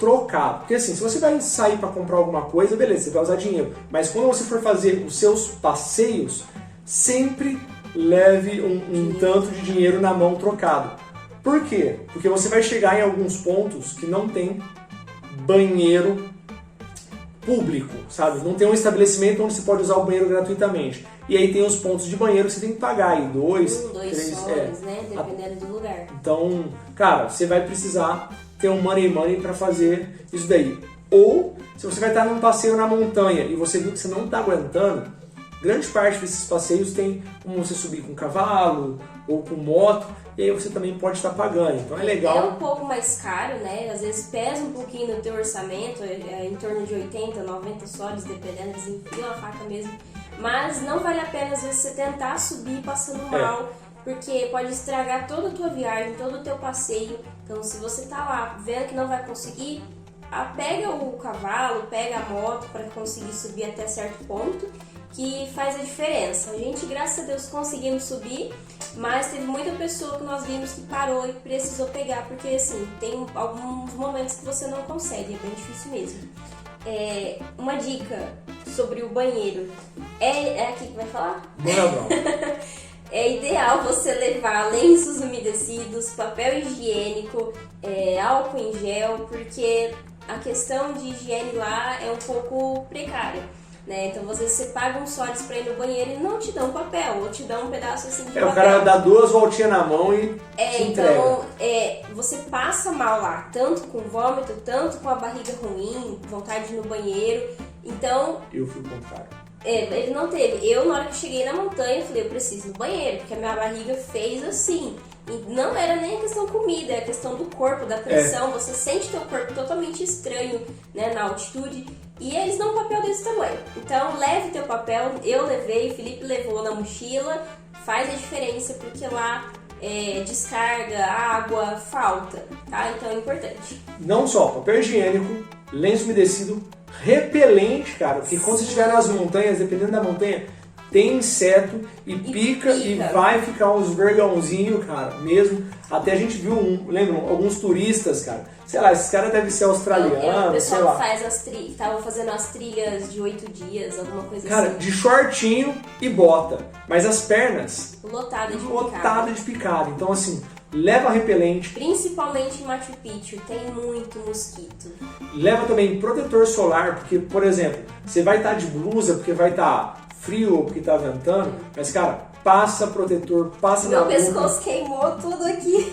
Porque assim, se você vai sair para comprar alguma coisa, beleza, você vai usar dinheiro. Mas quando você for fazer os seus passeios, sempre leve um tanto de dinheiro na mão trocado. Por quê? Porque você vai chegar em alguns pontos que não tem banheiro público, sabe? Não tem um estabelecimento onde você pode usar o banheiro gratuitamente. E aí tem os pontos de banheiro que você tem que pagar aí, 2, 3 soles, né? Dependendo do lugar. Então, cara, você vai precisar ter um money para fazer isso daí. Ou, se você vai estar num passeio na montanha e você viu que você não está aguentando, grande parte desses passeios tem como você subir com cavalo ou com moto, e aí você também pode estar pagando, então é legal. É um pouco mais caro, né? Às vezes pesa um pouquinho no teu orçamento, em torno de 80, 90 soles, dependendo, eles enfiam a faca mesmo. Mas não vale a pena, às vezes, você tentar subir passando mal, porque pode estragar toda a tua viagem, todo o teu passeio. Então, se você tá lá vendo que não vai conseguir, pega o cavalo, pega a moto para conseguir subir até certo ponto, que faz a diferença. A gente, graças a Deus, conseguimos subir, mas teve muita pessoa que nós vimos que parou e precisou pegar, porque assim, tem alguns momentos que você não consegue, é bem difícil mesmo. Uma dica sobre o banheiro, é aqui que vai falar? Não. É ideal você levar lenços umedecidos, papel higiênico, álcool em gel, porque a questão de higiene lá é um pouco precária, né? Então, às vezes você paga uns soles pra ir no banheiro e não te dão papel, ou te dão um pedaço assim de papel. O cara dá 2 voltinhas na mão e te entrega. Então, você passa mal lá, tanto com vômito, tanto com a barriga ruim, vontade de ir no banheiro. Então... Eu fui o contrário. Ele não teve. Eu, na hora que cheguei na montanha, eu falei, eu preciso ir no banheiro, porque a minha barriga fez assim. E não era nem a questão comida, é a questão do corpo, da pressão. Você sente teu corpo totalmente estranho, né, na altitude. E eles dão um papel desse tamanho. Então, leve teu papel. Eu levei, o Felipe levou na mochila. Faz a diferença, porque lá descarga, água, falta, tá? Então é importante. Não só papel higiênico, lenço umedecido, repelente, cara, porque quando você estiver nas montanhas, dependendo da montanha, tem inseto e pica e vai ficar uns vergãozinhos, cara, mesmo. Até a gente viu, lembram, alguns turistas, cara, sei lá, esses caras devem ser australianos, o pessoal sei lá. faz estavam fazendo as trilhas de 8 dias, alguma coisa cara, assim. De shortinho e bota, mas as pernas lotadas de picada. Então, assim, leva repelente. Principalmente em Machu Picchu, tem muito mosquito. Leva também protetor solar, porque, por exemplo, você vai estar de blusa porque vai estar frio ou porque está ventando, mas, cara, passa protetor, passa na Meu pescoço queimou tudo aqui.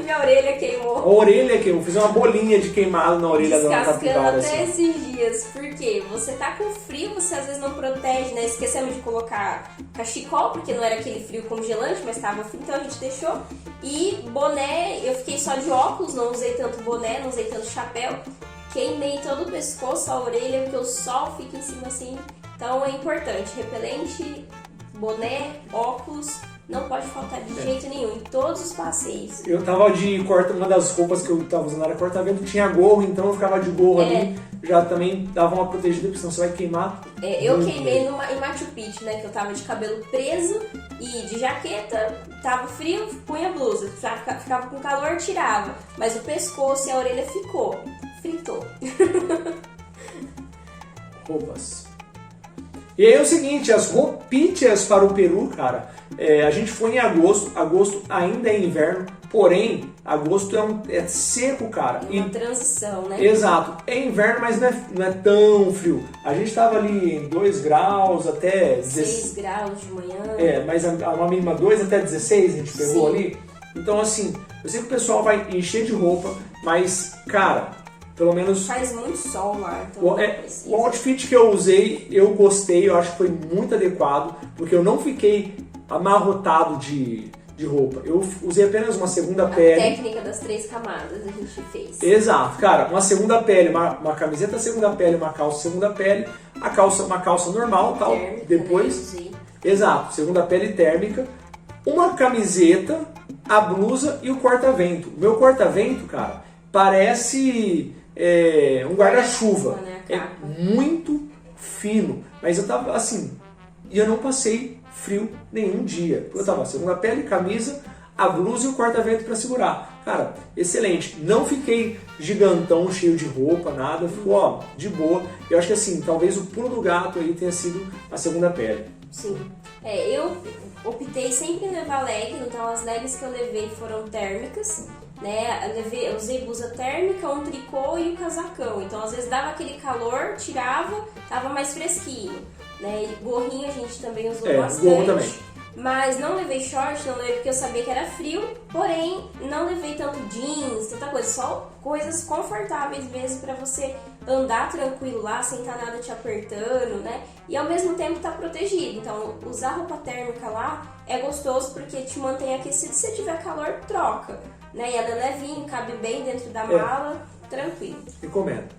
Minha orelha queimou. A orelha queimou, fiz uma bolinha de queimado na orelha da capivara. Até esses dias, porque você tá com frio, você às vezes não protege, né? Esquecemos de colocar cachecol, porque não era aquele frio congelante, mas tava frio, então a gente deixou. E boné, eu fiquei só de óculos, não usei tanto boné, não usei tanto chapéu. Queimei todo o pescoço, a orelha, porque o sol fica em cima assim. Então é importante, repelente, boné, óculos, não pode faltar de jeito nenhum, em todos os passeios. Eu tava uma das roupas que eu tava usando era corta-vento, tinha gorro, então eu ficava de gorro ali, já também dava uma protegida, porque senão você vai queimar. Eu queimei em Machu Picchu, né, que eu tava de cabelo preso e de jaqueta, tava frio, punha a blusa, ficava com calor, tirava, mas o pescoço e a orelha fritou. Roupas. E aí é o seguinte, as roupinhas para o Peru, cara, a gente foi em agosto ainda é inverno, porém, agosto é seco, cara. É uma transição, né? Exato, é inverno, mas não é tão frio. A gente tava ali em 2 graus até... 6 graus de manhã. Mas uma mínima 2 até 16 a gente pegou ali. Então, assim, eu sei que o pessoal vai encher de roupa, mas, cara... Pelo menos... Faz muito sol lá, então o outfit que eu usei, eu gostei, eu acho que foi muito adequado, porque eu não fiquei amarrotado de roupa. Eu usei apenas uma segunda pele. A técnica das 3 camadas a gente fez. Exato, cara, uma segunda pele, uma camiseta segunda pele, uma calça segunda pele, uma calça normal, tal, térmica, depois... Né? Exato, segunda pele térmica, uma camiseta, a blusa e o corta-vento. O meu corta-vento, cara, parece... um guarda-chuva, né, muito fino, mas eu tava assim, e eu não passei frio nenhum dia, eu tava segunda pele, camisa, a blusa e o corta-vento para segurar, cara, excelente, não fiquei gigantão, cheio de roupa, nada, ficou de boa. Eu acho que assim, talvez o pulo do gato aí tenha sido a segunda pele. Sim, eu optei sempre em levar leg, então as legs que eu levei foram térmicas, né? Eu usei blusa térmica, um tricô e um casacão. Então, às vezes dava aquele calor, tirava, tava mais fresquinho, né? E gorrinho a gente também usou bastante. Gorro também. Mas não levei short, não levei porque eu sabia que era frio, porém não levei tanto jeans, tanta coisa, só coisas confortáveis mesmo para você andar tranquilo lá, sem estar nada te apertando, né? E ao mesmo tempo tá protegido. Então, usar roupa térmica lá é gostoso porque te mantém aquecido. Se tiver calor, troca, né? E ela é levinha, cabe bem dentro da mala, tranquilo. Recomendo.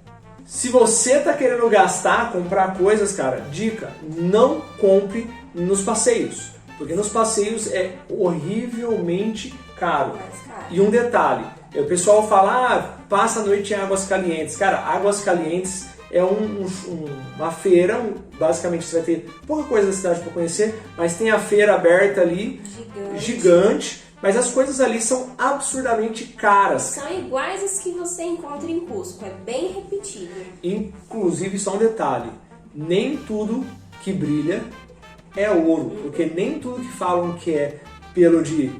Se você tá querendo gastar, comprar coisas, cara, dica, não compre nos passeios. Porque nos passeios é horrivelmente caro. E um detalhe, o pessoal fala, passa a noite em Águas Calientes. Cara, Águas Calientes é uma feira, basicamente você vai ter pouca coisa da cidade para conhecer, mas tem a feira aberta ali, gigante. Mas as coisas ali são absurdamente caras. São iguais as que você encontra em Cusco, é bem repetido. Inclusive, só um detalhe, nem tudo que brilha é ouro, porque nem tudo que falam que é pelo de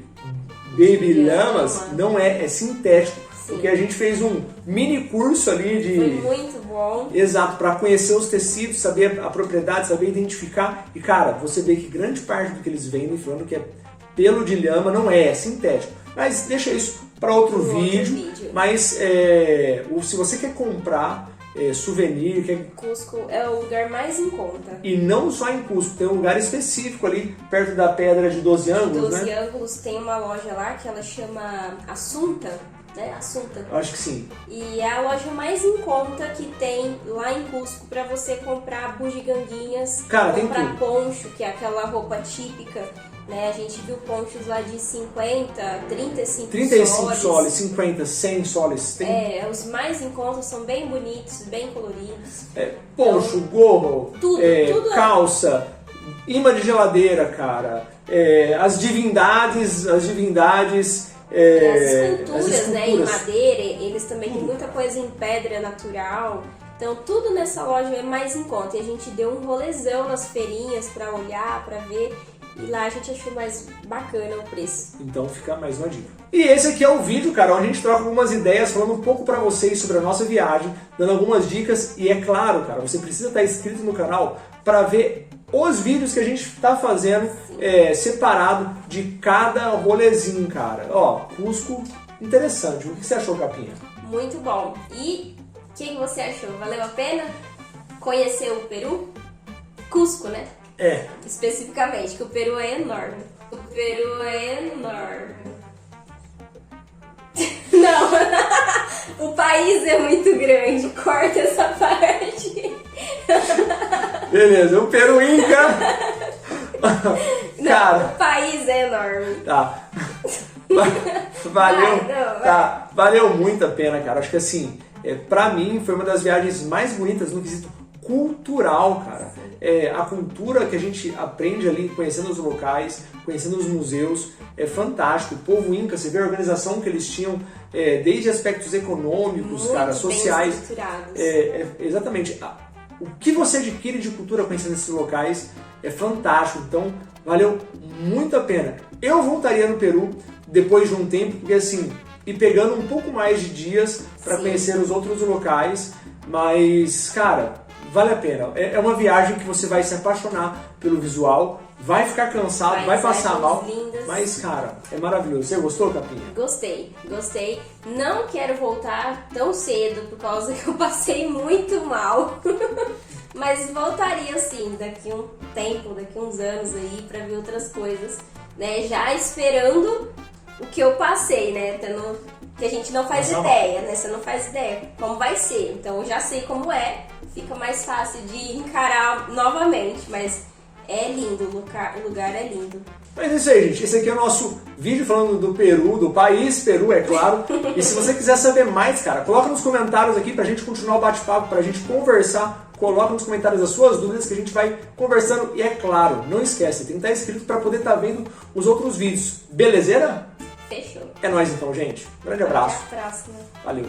baby lamas não é sintético. Sim. Porque a gente fez um mini curso ali de... Foi muito bom. Exato, para conhecer os tecidos, saber a propriedade, saber identificar. E cara, você vê que grande parte do que eles vendem falando que é pelo de lhama não é sintético. Mas deixa isso para outro vídeo. Mas se você quer comprar souvenir... Cusco é o lugar mais em conta. E não só em Cusco, tem um lugar específico ali, perto da Pedra de 12 Ângulos, né? 12 Ângulos tem uma loja lá que ela chama Assunta, né? Assunta. Acho que sim. E é a loja mais em conta que tem lá em Cusco para você comprar bugiganguinhas, cara, comprar poncho, que é aquela roupa típica. Né? A gente viu ponchos lá de 50, 35 soles, 50, 100 soles. Tem... os mais em conta são bem bonitos, bem coloridos. Poncho, então, gorro, tudo calça, imã de geladeira, cara. As divindades... as esculturas, né, em madeira, eles também têm muita coisa em pedra natural. Então tudo nessa loja é mais em conta. E a gente deu um rolezão nas feirinhas para olhar, para ver. E lá a gente achou mais bacana o preço. Então fica mais uma dica. E esse aqui é o vídeo, cara, onde a gente troca algumas ideias, falando um pouco pra vocês sobre a nossa viagem, dando algumas dicas. E é claro, cara, você precisa estar inscrito no canal para ver os vídeos que a gente tá fazendo separado de cada rolezinho, cara. Ó, Cusco, interessante. O que você achou, Capinha? Muito bom. E o que você achou? Valeu a pena conhecer o Peru? Cusco, né? Especificamente, que o Peru é enorme. O Peru é enorme. Não, o país é muito grande. Corta essa parte. Beleza, o Peru Inca. Não, cara, o país é enorme. Tá. Valeu muito a pena, cara. Acho que assim, pra mim foi uma das viagens mais bonitas no quesito cultural, cara. A cultura que a gente aprende ali, conhecendo os locais, conhecendo os museus, é fantástico. O povo Inca, você vê a organização que eles tinham, desde aspectos econômicos, muito cara, sociais. Exatamente. O que você adquire de cultura conhecendo esses locais é fantástico. Então, valeu muito a pena. Eu voltaria no Peru depois de um tempo, porque assim, ir pegando um pouco mais de dias para conhecer os outros locais, mas, cara, vale a pena. É uma viagem que você vai se apaixonar pelo visual, vai ficar cansado, vai passar mal, mas, cara, é maravilhoso. Você gostou, Capinha? Gostei. Não quero voltar tão cedo, por causa que eu passei muito mal. Mas voltaria, sim, daqui um tempo, daqui uns anos aí, pra ver outras coisas, né? Já esperando o que eu passei, né? Que a gente não faz ideia, né? Você não faz ideia como vai ser. Então eu já sei como é, fica mais fácil de encarar novamente. Mas é lindo, o lugar é lindo. Mas é isso aí, gente. Esse aqui é o nosso vídeo falando do Peru, do país Peru, é claro. E se você quiser saber mais, cara, coloca nos comentários aqui pra gente continuar o bate-papo, pra gente conversar. Coloca nos comentários as suas dúvidas que a gente vai conversando. E é claro, não esquece, tem que estar inscrito pra poder estar vendo os outros vídeos. Belezeira? Fechou. É nóis então, gente. Grande abraço. Até a próxima. Valeu.